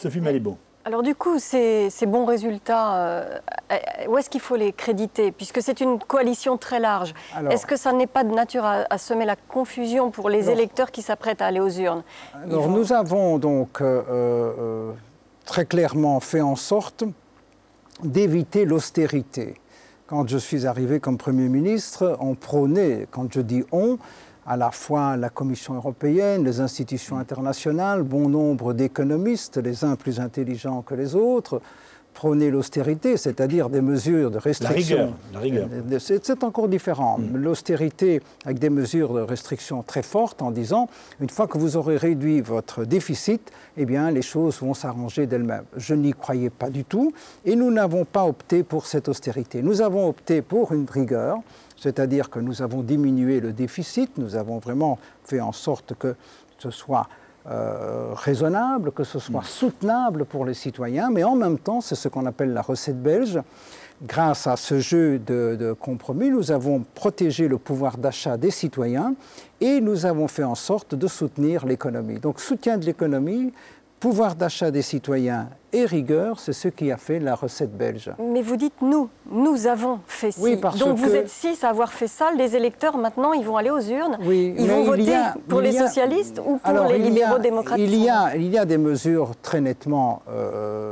Sophie Malibaud. Alors du coup, ces bons résultats, où est-ce qu'il faut les créditer? Puisque c'est une coalition très large. Est-ce que ça n'est pas de nature à semer la confusion pour les électeurs qui s'apprêtent à aller aux urnes? Alors nous avons donc très clairement fait en sorte d'éviter l'austérité. Quand je suis arrivé comme Premier ministre, on prônait, quand je dis on, à la fois la Commission européenne, les institutions internationales, bon nombre d'économistes, les uns plus intelligents que les autres, prônaient l'austérité, c'est-à-dire des mesures de restriction. La rigueur. C'est encore différent. L'austérité avec des mesures de restriction très fortes en disant, une fois que vous aurez réduit votre déficit, eh bien, les choses vont s'arranger d'elles-mêmes. Je n'y croyais pas du tout et nous n'avons pas opté pour cette austérité. Nous avons opté pour une rigueur, c'est-à-dire que nous avons diminué le déficit, nous avons vraiment fait en sorte que ce soit raisonnable, que ce soit soutenable pour les citoyens, mais en même temps, c'est ce qu'on appelle la recette belge. Grâce à ce jeu de compromis, nous avons protégé le pouvoir d'achat des citoyens et nous avons fait en sorte de soutenir l'économie. Donc, soutien de l'économie, pouvoir d'achat des citoyens et rigueur, c'est ce qui a fait la recette belge. Mais vous dites nous avons fait ci. Oui, parce donc que... vous êtes 6 à avoir fait ça. Les électeurs, maintenant, ils vont aller aux urnes. Oui, ils vont voter pour les socialistes ou pour les libéraux démocrates? Il y a des mesures très nettement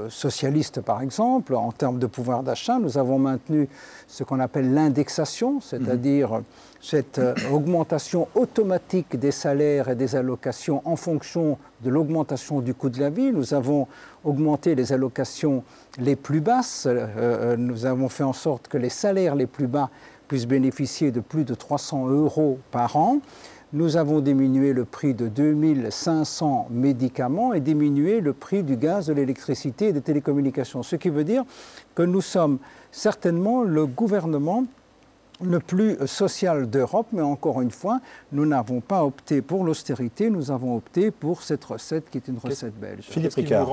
socialistes, par exemple. En termes de pouvoir d'achat, nous avons maintenu ce qu'on appelle l'indexation, c'est-à-dire cette augmentation automatique des salaires et des allocations en fonction de l'augmentation du coût de la vie. Nous avons augmenté les allocations les plus basses. Nous avons fait en sorte que les salaires les plus bas puissent bénéficier de plus de 300 € par an. Nous avons diminué le prix de 2500 médicaments et diminué le prix du gaz, de l'électricité et des télécommunications. Ce qui veut dire que nous sommes certainement le gouvernement le plus social d'Europe, mais encore une fois, nous n'avons pas opté pour l'austérité, nous avons opté pour cette recette qui est une recette belge. Philippe Ricard.